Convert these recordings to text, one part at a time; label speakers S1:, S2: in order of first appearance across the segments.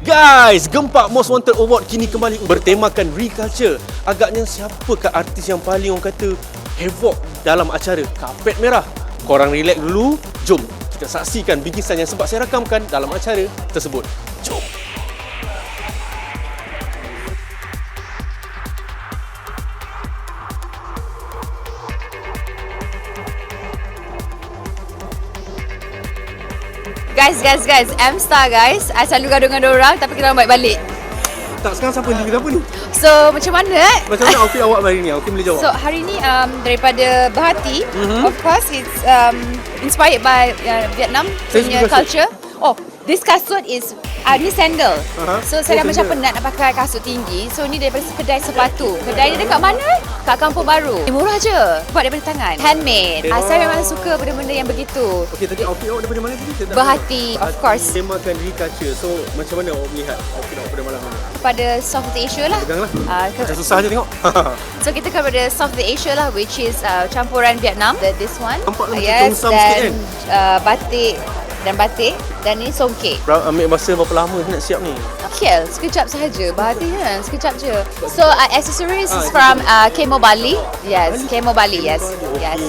S1: Guys, Gempak Most Wanted Award kini kembali bertemakan reculture. Agaknya siapakah artis yang paling orang kata havoc dalam acara Kapet Merah? Korang relax dulu, jom kita saksikan bingkisan yang sempat saya rakamkan dalam acara tersebut. Jom.
S2: Guys, M-Star guys. I selalu gaduh dengan diorang tapi kita orang balik-balik.
S1: Tak, sekarang siapa ni? Apa ni?
S2: So, macam mana?
S1: Macam mana outfit awak hari ni? Okey, boleh jawab.
S2: So, hari ni daripada Berhati, of course it's inspired by Vietnam punya culture. Oh, this kasut is ni sandal. So, saya dah macam penat nak pakai kasut tinggi. So, ni daripada kedai sepatu. Kedai dia dekat mana? Kat Kampung Baru. Murah je. Buat daripada tangan. Handmade. Saya memang suka benda-benda yang begitu.
S1: Okey, tadi outfit awak daripada mana tadi?
S2: Berhati, of course.
S1: Temakan reculture. So, macam mana awak melihat outfit awak pada malam ni?
S2: Kepada South Asia lah.
S1: Peganglah. Macam susah je tengok.
S2: So kita kepada South Asia lah, which is campuran Vietnam. This one,
S1: Nampak lah
S2: yes,
S1: macam sikit
S2: dan batik dan ni songket.
S1: Ambil masa berapa lama nak siap ni?
S2: Kiel, sekejap sahaja. Berhati kan, sekejap je. So accessories is from Kemo Bali. Yes, Kemo Bali, yes. Yes.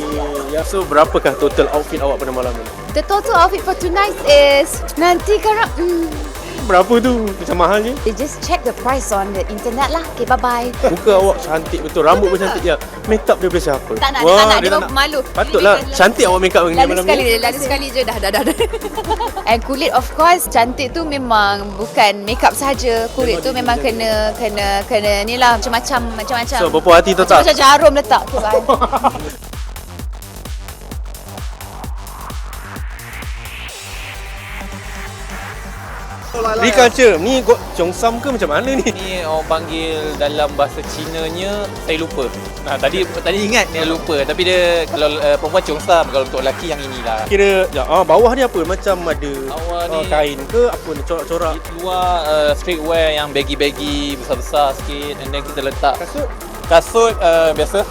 S1: Ya, so berapakah total outfit awak pada malam ni?
S2: The total outfit for tonight is nanti korang
S1: Berapa tu? Macam mahal je.
S2: you just check the price on the internet lah. Okay, bye-bye.
S1: Muka awak cantik betul. Rambut pun cantik je. Make up daripada siapa?
S2: Tak nak, dia malu.
S1: Patutlah. Cantik awak make up ni malam ni.
S2: Lalu sekali je dah. And kulit of course cantik tu memang bukan make up saja. Kulit tu memang kena ni lah macam-macam.
S1: So, berpuas hati tu tak?
S2: Macam jarum letak. Okay, bye.
S1: Reculture ni Cheongsam ke macam mana ni?
S3: Ni orang panggil dalam bahasa Cina-nya saya lupa. Tadi ingat dia lupa tapi dia kalau perempuan Cheongsam, kalau untuk lelaki yang inilah.
S1: Kira bawah ni apa? Macam ada
S3: Bawah ni
S1: kain ke apa ni, corak-corak.
S3: di luar streetwear yang baggy-baggy besar-besar sikit, and then kita letak kasut biasa.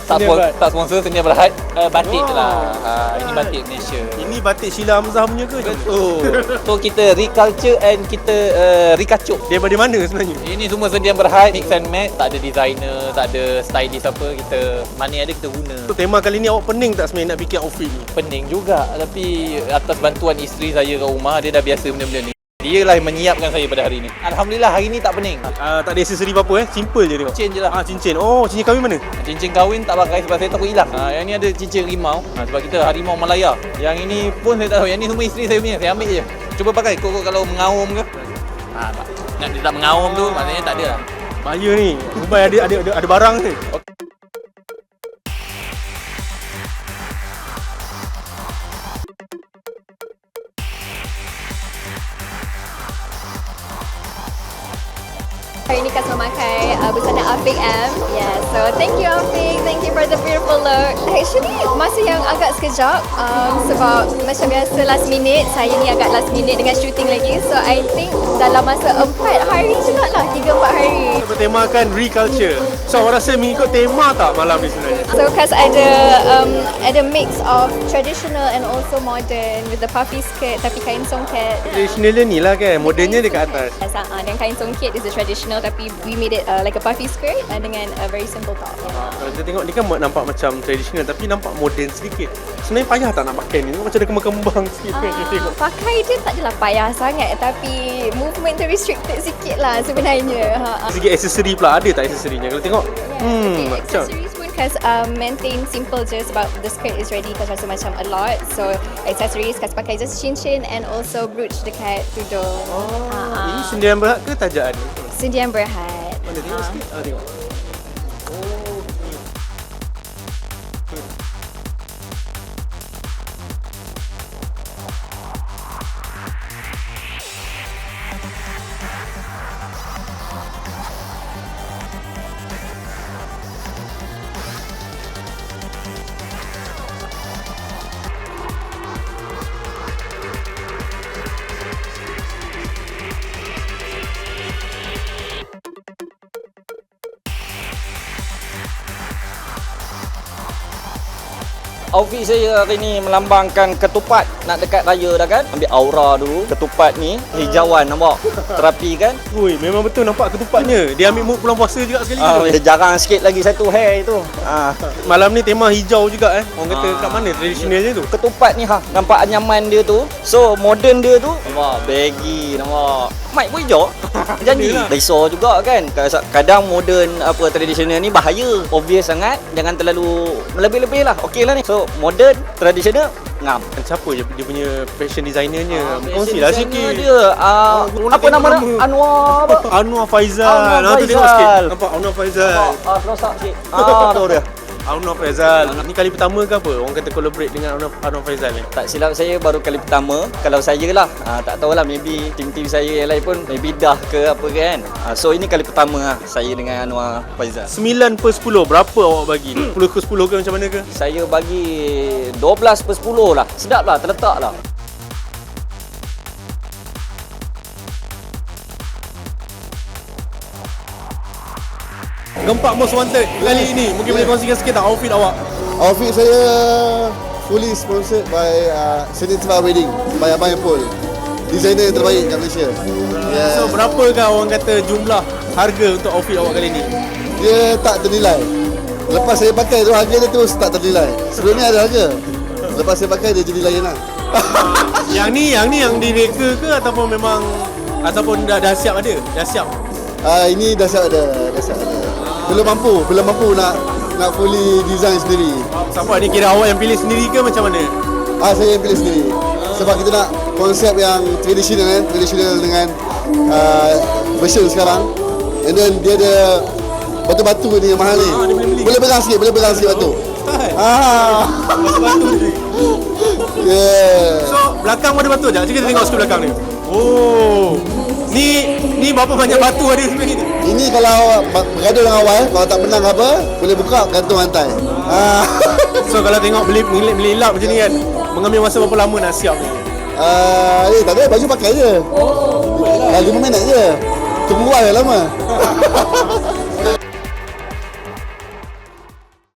S3: Tak sponsor, Sedia Berhad. Batik lah. Ini batik Malaysia.
S1: Ini batik Sheila Hamzah punya ke?
S3: Betul. So kita reculture and kita recacuk.
S1: Daripada mana sebenarnya?
S3: Ini semua Sedia Berhad, mix and match. Tak ada designer, tak ada stylist apa. Kita mana yang ada kita guna.
S1: So, tema kali ni awak pening tak sebenarnya nak bikin outfit ni?
S3: Pening juga, tapi atas bantuan isteri saya kat rumah, dia dah biasa benda-benda ni. Dia lah yang menyiapkan saya pada hari ni. Alhamdulillah hari ni tak pening.
S1: Tak ada aksesori apa-apa simple je tengok.
S3: Cincin je lah.
S1: Cincin. Oh, cincin kahwin mana?
S3: Cincin kahwin tak pakai sebab saya takut hilang. Yang ni ada cincin rimau. Sebab kita harimau Malaya. Yang ini pun saya tak tahu. Yang ni semua isteri saya punya. Saya ambil je. Cuba pakai kok kalau mengaum ke. Nak dia tak mengaum tu maknanya tak ada lah.
S1: Bahaya ni. Dubai ada barang ni.
S2: Hari ni Kak memakai busana Afiq M. Yeah, so thank you Afiq. Thank you for the beautiful look. Actually, masa yang agak sekejap sebab macam biasa last minute. Saya ni agak last minute dengan shooting lagi. So I think dalam masa 4 hari jugalah, 3-4 hari.
S1: Bertemakan reculture. So, awak rasa mengikut tema tak malam ni sebenarnya?
S2: So Kak ada mix of traditional and also modern with the puffy skirt tapi kain songket.
S1: Traditionalnya ni lah kan, modernnya dekat atas.
S2: Yes, dan kain songket is the traditional tapi we made it like a puffy skirt dengan a very simple top.
S1: Kalau kita tengok ni kan nampak macam traditional tapi nampak modern sedikit. Sebenarnya payah tak nak pakai ni? Macam ada kembang-kembang sikit kan kita tengok.
S2: Pakai dia tak adalah payah sangat tapi movement tu restricted sikit lah sebenarnya.
S1: Segi aksesori pula, ada tak aksesorinya? Kalau tengok, macam
S2: accessories pun kasi maintain simple je sebab the skirt is ready kasi rasa macam a lot. So accessories kasi pakai just cincin and also brooch dekat tudung.
S1: Ini sendirian Berhad ke tajaan ni?
S2: Sedia Berhad.
S1: Mana tengok sikit? Tengok.
S4: outfit saya hari ni melambangkan ketupat. Nak dekat raya dah kan. Ambil aura dulu. Ketupat ni hijauan nampak. Terapi kan.
S1: Ui, memang betul nampak ketupatnya. Dia ambil mood bulan puasa juga sekali tu.
S4: Jarang sikit lagi satu hair tu.
S1: Malam ni tema hijau juga Orang kata kat mana tradisionalnya tu?
S4: Ketupat ni nampak anyaman dia tu. So modern dia tu nampak baggy nampak. Mic pun hijau. Jadi risau juga kan. Kadang modern tradisional ni bahaya. Obvious sangat. Jangan terlalu lebih-lebih lah. Okey lah ni. So modern, tradisional ngam.
S1: Siapa je dia punya fashion designernya? Kongsilah sikit.
S4: Dia apa nama dia?
S1: Anwar Faizal.
S4: Anwar
S1: Tu tengok
S4: Faizal.
S1: sikit. Nampak Anwar Faizal.
S4: Serosak sikit. Tu dia.
S1: Anwar Faizal. Ni kali pertama ke apa? Orang kata collaborate dengan Anwar Faizal ni.
S4: Tak silap saya baru kali pertama. Kalau saya lah, tak tahulah, maybe tim-tim saya yang lain pun maybe dah ke apa kan. So ini kali pertama lah saya dengan Anwar Faizal.
S1: 9/10 berapa awak bagi? 10/10 ke macam mana ke?
S4: Saya bagi 12/10 lah. Sedap lah, terletak lah.
S1: Gempak Most Wanted kali ini mungkin boleh kongsikan sikit tak outfit awak?
S5: Outfit saya fully sponsored by Senitva Wedding by Abang Paul. Designer terbaik kat Malaysia.
S1: So berapakah orang kata jumlah harga untuk outfit awak kali ni?
S5: Dia tak ternilai. Lepas saya pakai tu harga dia terus tak ternilai. Sebelum ni ada harga. Lepas saya pakai dia jadi lain lah.
S1: yang direka ke ataupun memang dah siap ada? Dah siap.
S5: Ini dah siap ada. Belum mampu nak fully design sendiri.
S1: Siapa ni, kira awak yang pilih sendiri ke macam mana?
S5: Saya yang pilih sendiri. Sebab kita nak konsep yang tradisional dengan version sekarang. And then dia ada batu-batu ni yang mahal ni. Boleh pegang sikit batu.
S1: Batu ni.
S5: Yeah.
S1: So belakang ada batu je. Kita tengok sikit belakang ni. Oh. Ni berapa banyak batu ada sebenarnya ni?
S5: Ini kalau bergaduh dengan awal, kalau tak menang apa, boleh buka gantung rantai.
S1: So kalau tengok melelap macam ni kan, mengambil masa berapa lama nak siap ni?
S5: Tak ada, baju pakai je. 5 minit je. Tunggu awal lama.